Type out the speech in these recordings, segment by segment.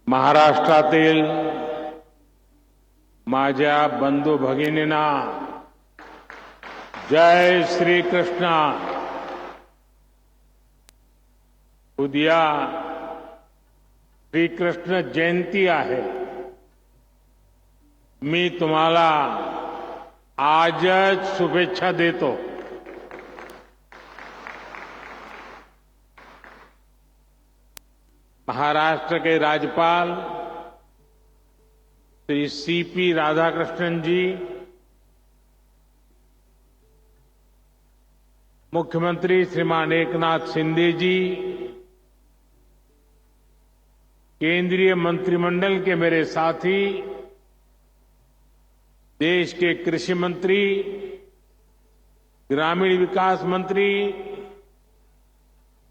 महाराष्ट्रातील माझ्या बंधू भगिनींना जय श्री कृष्ण. उद्या श्रीकृष्ण जयंती आहे. मी तुम्हाला आजच शुभेच्छा देतो. महाराष्ट्र के राज्यपाल श्री सीपी राधाकृष्णन जी, मुख्यमंत्री श्रीमान एकनाथ शिंदे जी, केंद्रीय मंत्रिमंडल के मेरे साथी, देश के कृषि मंत्री, ग्रामीण विकास मंत्री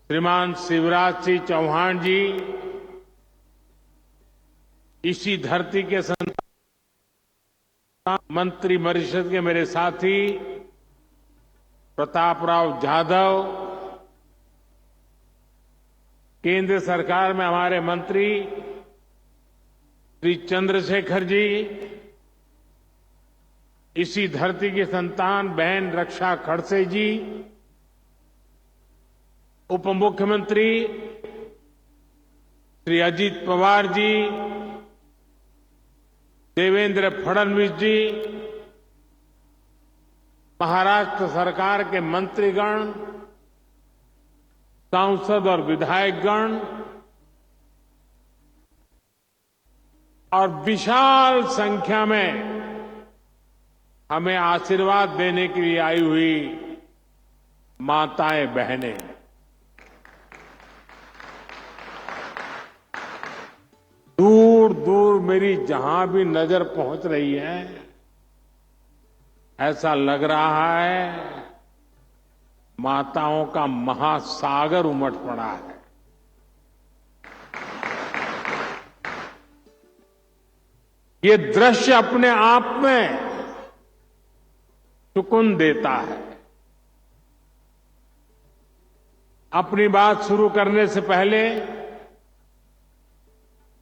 श्रीमान शिवराज सिंह चौहान जी, इसी धरती के संतान मंत्रिपरिषद के मेरे साथी प्रतापराव जाधव, केंद्र सरकार में हमारे मंत्री श्री चंद्रशेखर जी, इसी धरती की संतान बहन रक्षा खड़से जी, उप मुख्यमंत्री श्री अजीत पवार जी, देवेंद्र फडणवीस जी, महाराष्ट्र सरकार के मंत्रीगण, सांसद और विधायकगण और विशाल संख्या में हमें आशीर्वाद देने के लिए आई हुई माताएं बहनें, दूर दूर मेरी जहां भी नजर पहुंच रही है, ऐसा लग रहा है माताओं का महासागर उमड़ पड़ा है. ये दृश्य अपने आप में सुकून देता है. अपनी बात शुरू करने से पहले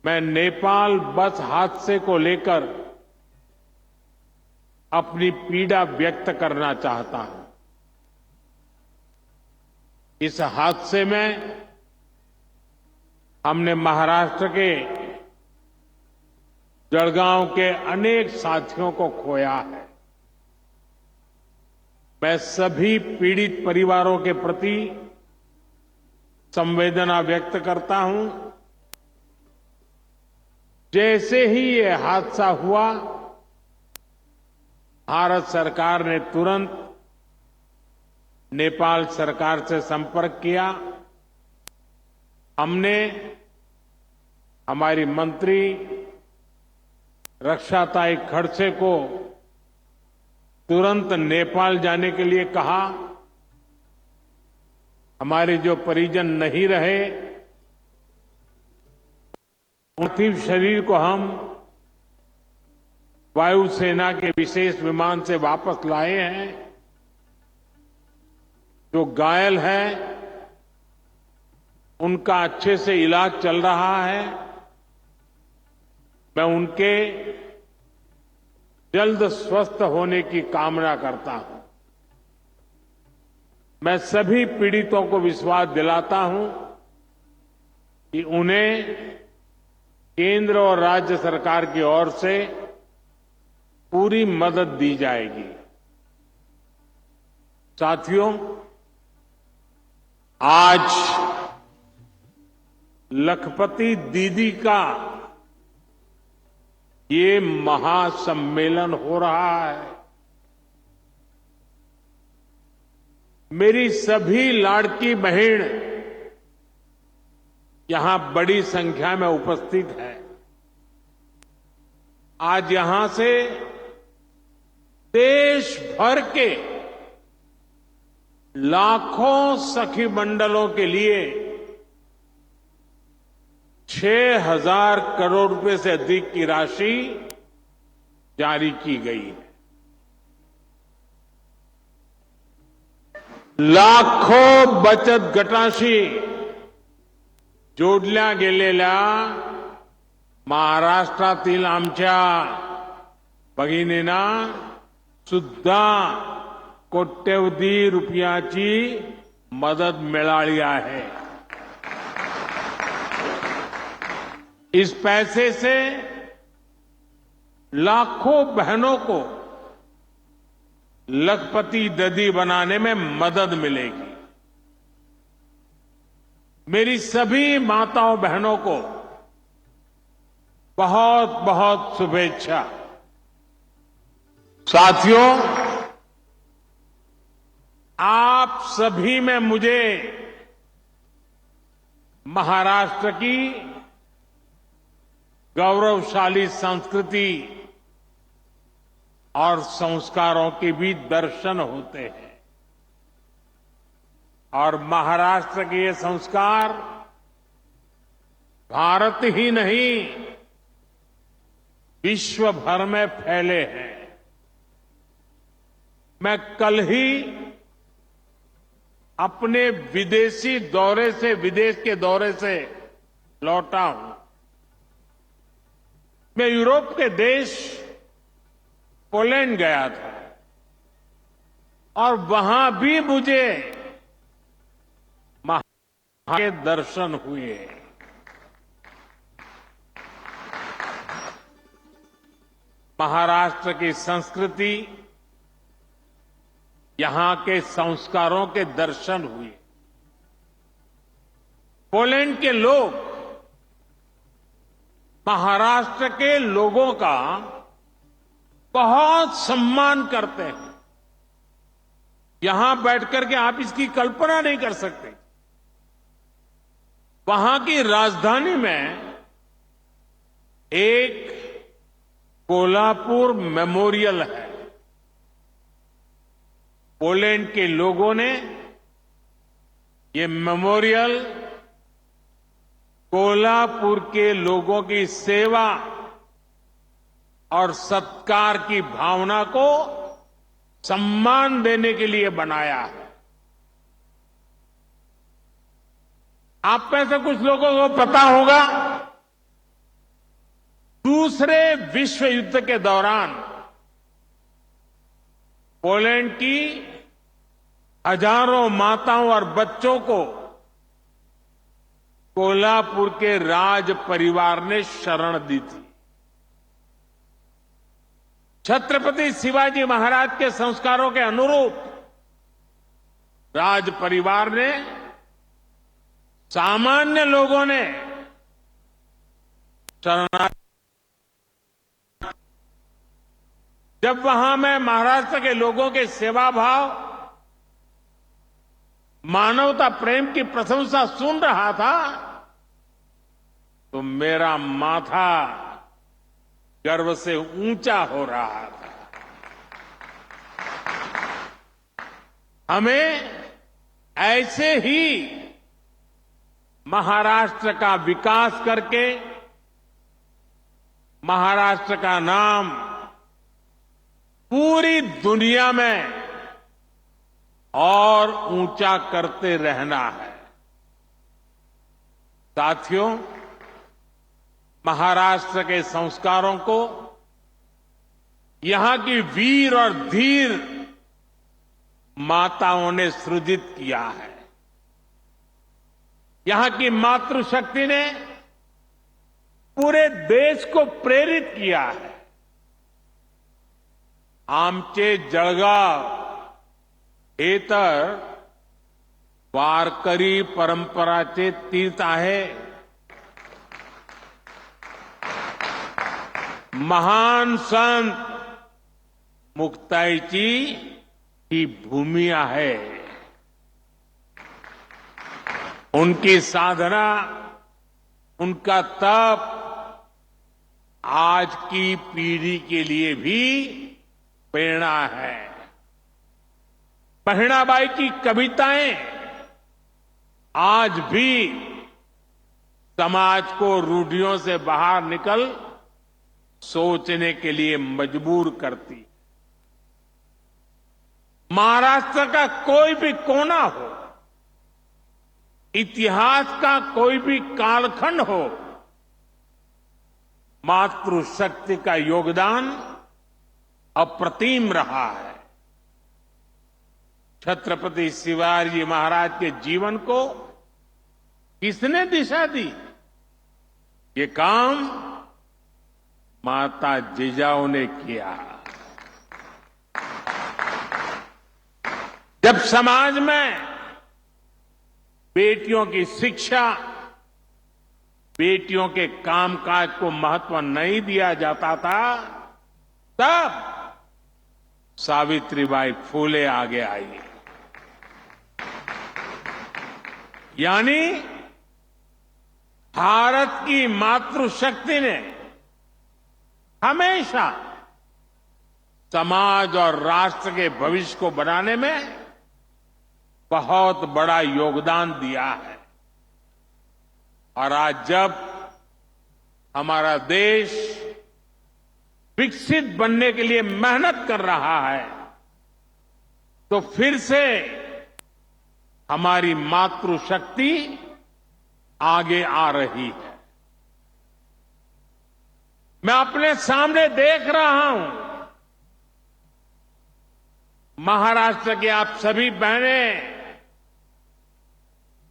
मैं नेपाल बस हादसे को लेकर अपनी पीड़ा व्यक्त करना चाहता हूं. इस हादसे में हमने महाराष्ट्र के जलगांव के अनेक साथियों को खोया है. मैं सभी पीड़ित परिवारों के प्रति संवेदना व्यक्त करता हूं. जैसे ही ये हादसा हुआ, भारत सरकार ने तुरंत नेपाल सरकार से संपर्क किया. हमने हमारी मंत्री रक्षाताई खड़से को तुरंत नेपाल जाने के लिए कहा. हमारे जो परिजन नहीं रहे, पार्थिव शरीर को हम वायुसेना के विशेष विमान से वापस लाए हैं. जो घायल हैं, उनका अच्छे से इलाज चल रहा है. मैं उनके जल्द स्वस्थ होने की कामना करता हूं. मैं सभी पीड़ितों को विश्वास दिलाता हूं कि उन्हें केंद्र और राज्य सरकार की ओर से पूरी मदद दी जाएगी. साथियों, आज लखपति दीदी का ये महासम्मेलन हो रहा है. मेरी सभी लाड़की बहन यहां बड़ी संख्या में उपस्थित है. आज यहां से देश भर के लाखों सखी मंडलों के लिए 6,000 करोड़ रुपए से अधिक की राशि जारी की गई है. लाखों बचत गटांशी जोडल्या गेलेल्या महाराष्ट्रातील आमच्या भगिनींना सुद्धा कोट्यवधी रुपयाची मदत मिळाली आहे. इस पैसे से लाखों बहनों को लखपति दीदी बनाने में मदद मिलेगी. मेरी सभी माताओं बहनों को बहुत बहुत शुभेच्छा. साथियों, आप सभी में मुझे महाराष्ट्र की गौरवशाली संस्कृति और संस्कारों के भी दर्शन होते हैं. और महाराष्ट्र के ये संस्कार भारत ही नहीं, विश्व भर में फैले हैं. मैं कल ही अपने विदेश के दौरे से लौटा हूं. मैं यूरोप के देश पोलैंड गया था और वहां भी मुझे के दर्शन हुए. महाराष्ट्र की संस्कृति, यहां के संस्कारों के दर्शन हुए. पोलैंड के लोग महाराष्ट्र के लोगों का बहुत सम्मान करते हैं. यहां बैठकर के आप इसकी कल्पना नहीं कर सकते. वहां की राजधानी में एक कोल्हापुर मेमोरियल है. पोलैंड के लोगों ने ये मेमोरियल कोल्हापुर के लोगों की सेवा और सत्कार की भावना को सम्मान देने के लिए बनाया है. आप में से कुछ लोगों को पता होगा, दूसरे विश्व युद्ध के दौरान पोलैंड की हजारों माताओं और बच्चों को कोल्हापुर के राज परिवार ने शरण दी थी. छत्रपति शिवाजी महाराज के संस्कारों के अनुरूप राज परिवार ने, सामान्य लोगों ने शरणार्थी. जब वहां मैं महाराष्ट्र के लोगों के सेवा भाव, मानवता प्रेम की प्रशंसा सुन रहा था तो मेरा माथा गर्व से ऊंचा हो रहा था. हमें ऐसे ही महाराष्ट्र का विकास करके महाराष्ट्र का नाम पूरी दुनिया में और ऊंचा करते रहना है. साथियों, महाराष्ट्र के संस्कारों को यहां की वीर और धीर माताओं ने सृजित किया है. यहां की मातृशक्ति ने पूरे देश को प्रेरित किया है. आमचे जळगाव हे तर वारकरी परंपराचे तीर्थ आहे. महान संत मुक्ताईची ही भूमि आहे. उनकी साधना, उनका तप आज की पीढ़ी के लिए भी प्रेरणा है. बहिणाबाई की कविताएं आज भी समाज को रूढ़ियों से बाहर निकल सोचने के लिए मजबूर करती. महाराष्ट्र का कोई भी कोना हो, इतिहास का कोई भी कालखंड हो, मातृशक्ति का योगदान अप्रतिम रहा है। छत्रपति शिवाजी महाराज के जीवन को किसने दिशा दी? ये काम माता जिजाऊ ने किया। जब समाज में बेटियों की शिक्षा, बेटियों के कामकाज को महत्व नहीं दिया जाता था, तब सावित्रीबाई फूले आगे आई। यानी भारत की मातृशक्ति ने हमेशा समाज और राष्ट्र के भविष्य को बनाने में बहुत बड़ा योगदान दिया है। और आज जब हमारा देश विकसित बनने के लिए मेहनत कर रहा है, तो फिर से हमारी मातृशक्ति आगे आ रही है। मैं अपने सामने देख रहा हूं, महाराष्ट्र की आप सभी बहनें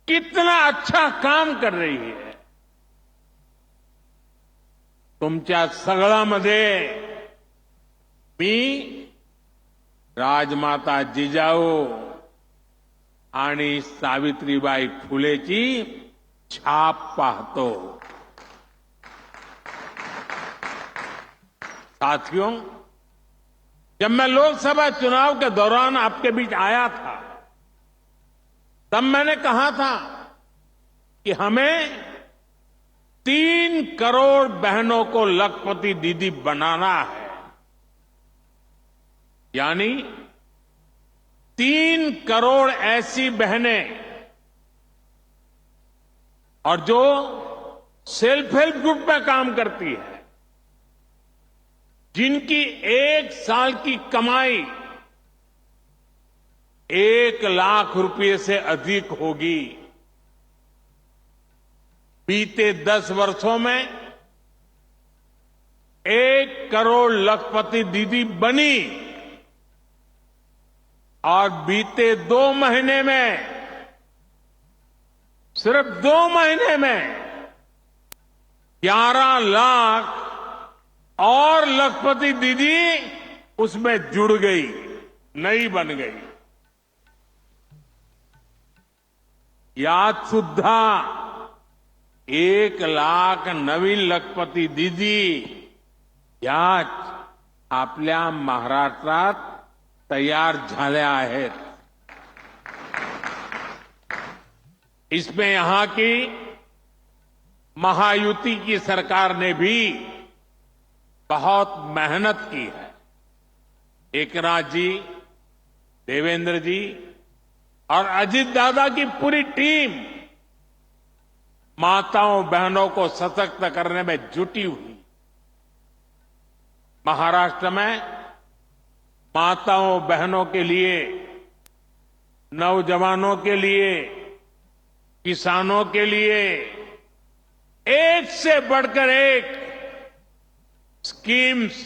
कितना अच्छा काम कर रही है। तुमच्या सगळ्यामध्ये मी राजमाता जिजाऊ आणि सावित्रीबाई फुलेची छाप पाहतो। साथियों, जब मैं लोकसभा चुनाव के दौरान आपके बीच आया था, तब मैंने कहा था कि हमें 3 करोड़ बहनों को लखपति दीदी बनाना है। यानी 3 करोड़ ऐसी बहनें और जो सेल्फ हेल्प ग्रुप में काम करती है, जिनकी 1 साल की कमाई 1 लाख रुपए से अधिक होगी। बीते 10 वर्षों में 1 करोड़ लखपति दीदी बनी और बीते 2 महीने में, सिर्फ 2 महीने में 11 लाख और लखपति दीदी उसमें जुड़ गई, नई बन गई। यात सुद्धा 1 लाख नवीन लखपती दीदी या आपल्या महाराष्ट्रात तयार झाल्या आहेत। इसमें यहां की महायुति की सरकार ने भी बहुत मेहनत की है। एकनाथ जी, देवेंद्र जी और अजित दादा की पूरी टीम माताओं बहनों को सशक्त करने में जुटी हुई। महाराष्ट्र में माताओं बहनों के लिए, नौजवानों के लिए, किसानों के लिए एक से बढ़कर एक स्कीम्स,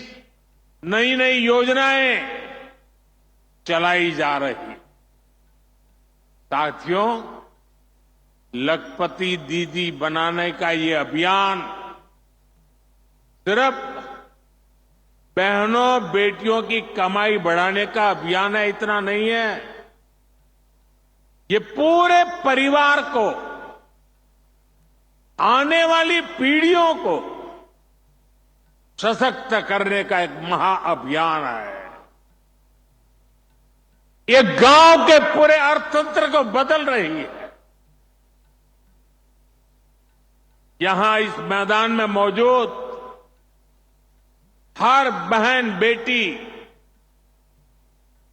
नई नई योजनाएं चलाई जा रही। साथियों, लखपति दीदी बनाने का ये अभियान सिर्फ बहनों बेटियों की कमाई बढ़ाने का अभियान है, इतना नहीं है। ये पूरे परिवार को, आने वाली पीढ़ियों को सशक्त करने का एक महाअभियान है। ये गांव के पूरे अर्थतंत्र को बदल रही है। यहां इस मैदान में मौजूद हर बहन बेटी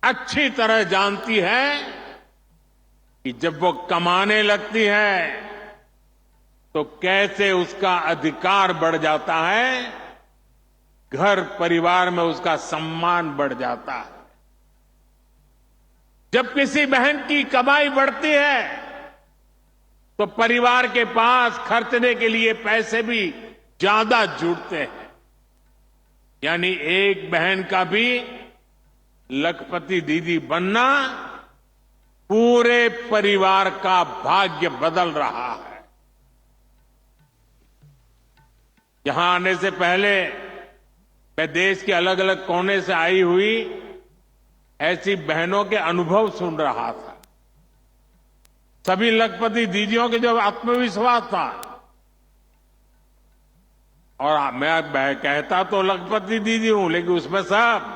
अच्छी तरह जानती है कि जब वो कमाने लगती है तो कैसे उसका अधिकार बढ़ जाता है, घर परिवार में उसका सम्मान बढ़ जाता है। जब किसी बहन की कमाई बढ़ती है तो परिवार के पास खर्चने के लिए पैसे भी ज्यादा जुड़ते हैं। यानी एक बहन का भी लखपति दीदी बनना पूरे परिवार का भाग्य बदल रहा है। यहां आने से पहले मैं देश के अलग अलग कोने से आई हुई ऐसी बहनों के अनुभव सुन रहा था। सभी लखपति दीदियों के जो आत्मविश्वास था, और मैं कहता तो लखपति दीदी हूं, लेकिन उसमें सब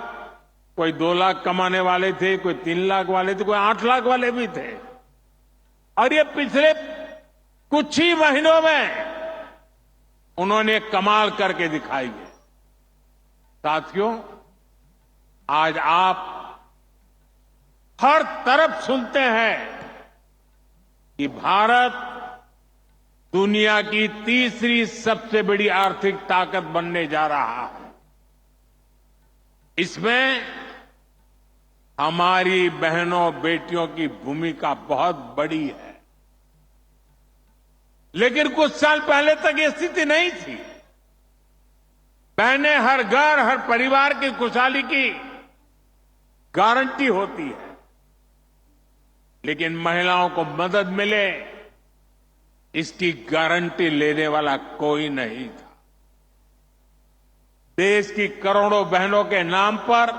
कोई 2 लाख कमाने वाले थे, कोई 3 लाख वाले थे, कोई 8 लाख वाले भी थे। और ये पिछले कुछ ही महीनों में उन्होंने कमाल करके दिखाई है। साथियों, आज आप हर तरफ सुनते हैं कि भारत दुनिया की तीसरी सबसे बड़ी आर्थिक ताकत बनने जा रहा है। इसमें हमारी बहनों बेटियों की भूमिका बहुत बड़ी है। लेकिन कुछ साल पहले तक ये स्थिति नहीं थी। बहनें हर घर, हर परिवार की खुशहाली की गारंटी होती है, लेकिन महिलाओं को मदद मिले इसकी गारंटी लेने वाला कोई नहीं था। देश की करोड़ों बहनों के नाम पर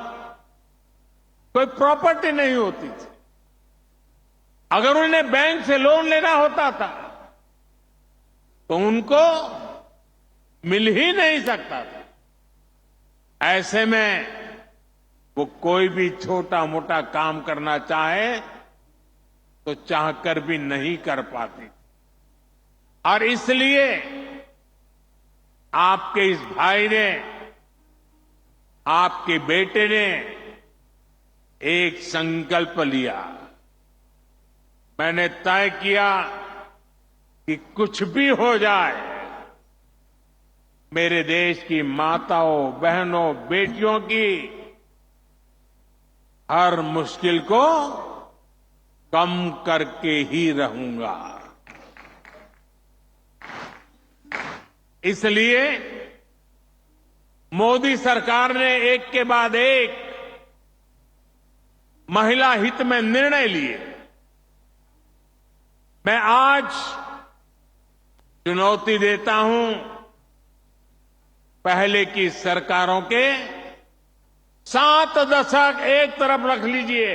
कोई प्रॉपर्टी नहीं होती थी। अगर उन्हें बैंक से लोन लेना होता था तो उनको मिल ही नहीं सकता था। ऐसे में वो कोई भी छोटा मोटा काम करना चाहे तो चाहकर भी नहीं कर पाती। और इसलिए आपके इस भाई ने, आपके बेटे ने एक संकल्प लिया। मैंने तय किया कि कुछ भी हो जाए, मेरे देश की माताओं, बहनों, बेटियों की हर मुश्किल को कम करके ही रहूंगा। इसलिए मोदी सरकार ने एक के बाद एक महिला हित में निर्णय लिए। मैं आज चुनौती देता हूं पहले की सरकारों के 7 दशक एक तरफ रख लीजिए,